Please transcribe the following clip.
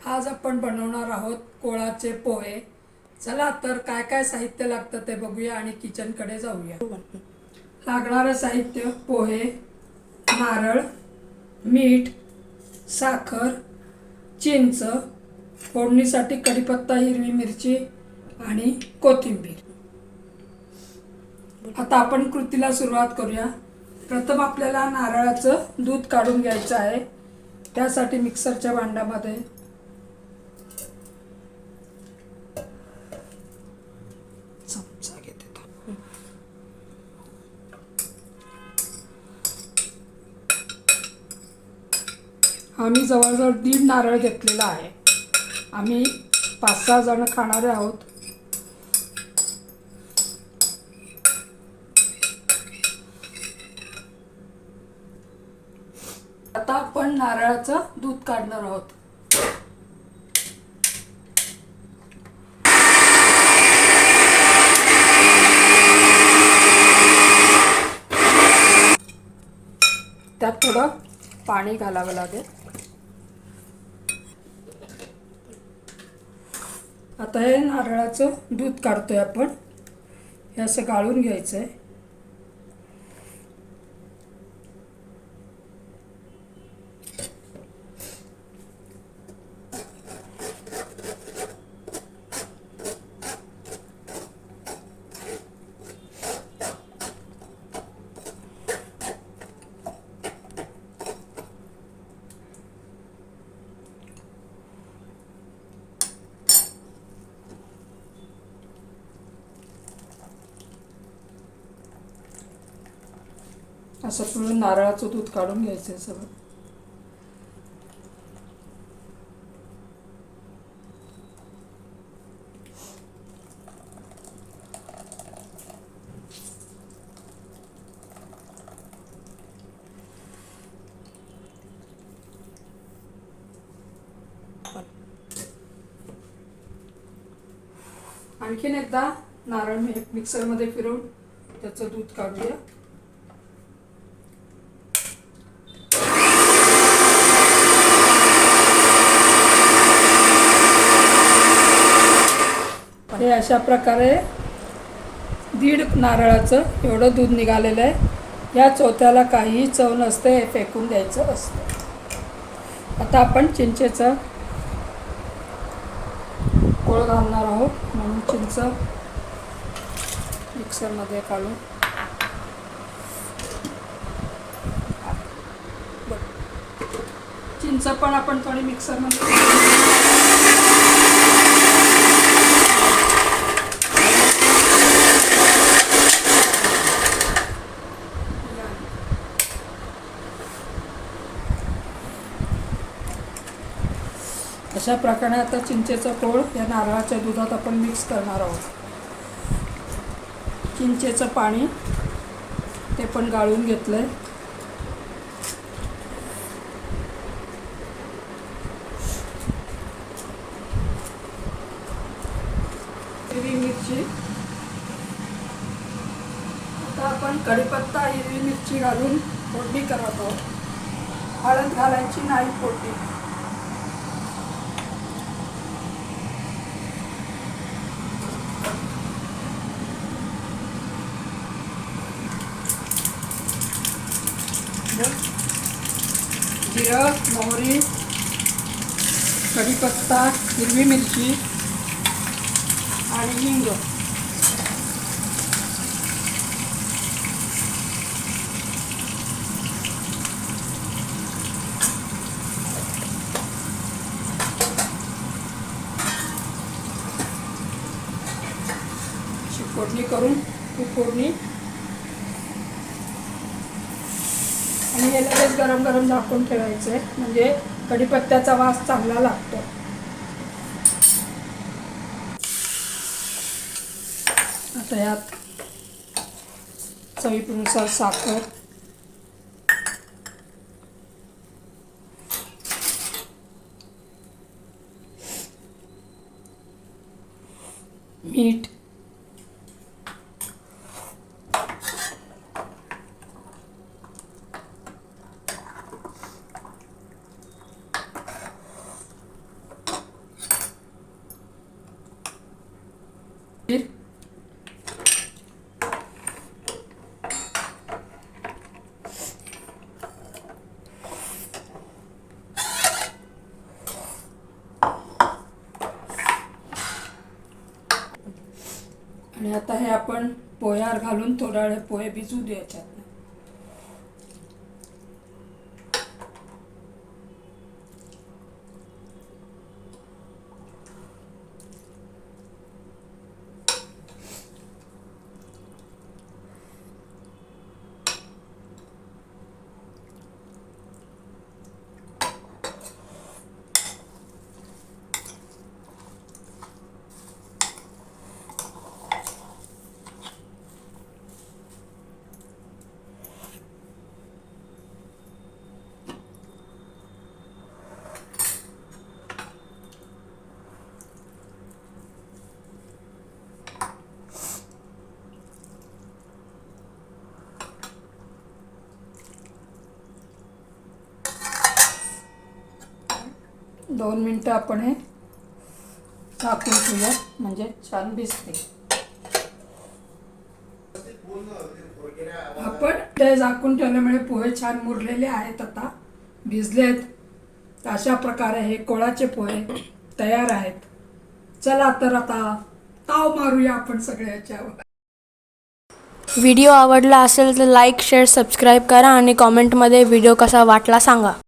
आज आपण बनवणार आहोत कोळाचे पोहे। चला तर काय काय साहित्य लागतं ते बघूया आणि किचनकडे जाऊया। लागणारं साहित्य पोहे, नारळ, मीठ, साखर, चिंच, फोडणीसाठी कढीपत्ता, हिरवी मिरची आणि कोथिंबीर। आता आपण कृतीला सुरुवात करूया। प्रथम आपल्याला नारळाचं दूध काढून घ्यायचं आहे। त्यासाठी मिक्सरच्या भांड्यामध्ये चमचा घेते। आम्ही जवळजवळ 1.5 नारळ घेतलेला आहे। आम्ही 5-6 जण खाणारे आहोत। आता आपण नारळाचं दूध काढणार आहोत। त्यात थोडं पाणी घालावं लागेल। आता हे नारळाचं दूध काढतोय आपण। हे असं गाळून घ्यायचं आहे। असं पूर्ण नारळाचं दूध काढून घ्यायचं आहे सगळं। आणखीन एकदा नारळ मिक्सरमध्ये फिरवून त्याचं दूध काढूया। हे अशा प्रकारे 1.5 नारळाचं एवढं दूध निघालेलं आहे। या चौथ्याला काहीही चव नसते, हे फेकून द्यायचं असतं। आता आपण चिंचेचा कोळ घालणार आहोत, म्हणून चिंच मिक्सरमध्ये काढून चिंच पण आपण थोडी मिक्सरमध्ये अशा प्रकारे आता चिंचेचा कोळ या नारळाच्या दुधात आपण मिक्स करणार आहोत। चिंचेचं पाणी ते पण गाळून घेतलंय। हिरवी मिरची, आता आपण कढीपत्ता, हिरवी मिरची घालून फोडणी करत आहोत। हळद घालायची नाही फोडणी। जिरं, मोहरी, कढीपत्ता, हिरवी मिरची आणि हिंग। फोडणी करून फोडणी आणि हे लगेच गरम गरम झाकून ठेवायचं आहे, म्हणजे कढीपत्त्याचा वास चांगला लागतो। आता यात चवीनुसार साखर, मीठ, आणि आता हे आपण पोह्यावर घालून थोडा वेळ पोहे भिजू द्यायच्यात. 2 मिनटं आपण हे झाकून ठेवूया म्हणजे छान भिजते. आपण ते झाकून ठेवल्यामुळे पोहे छान मुरलेले आहेत, आता भिजलेत. अशा प्रकारे हे कोळाचे पोहे तयार आहेत. चला तर आता ताव मारूया आपण सगळ्याच्यावर. व्हिडिओ आवडला असेल तर लाईक, शेअर, सबस्क्राईब करा आणि कॉमेंटमध्ये व्हिडिओ कसा वाटला सांगा.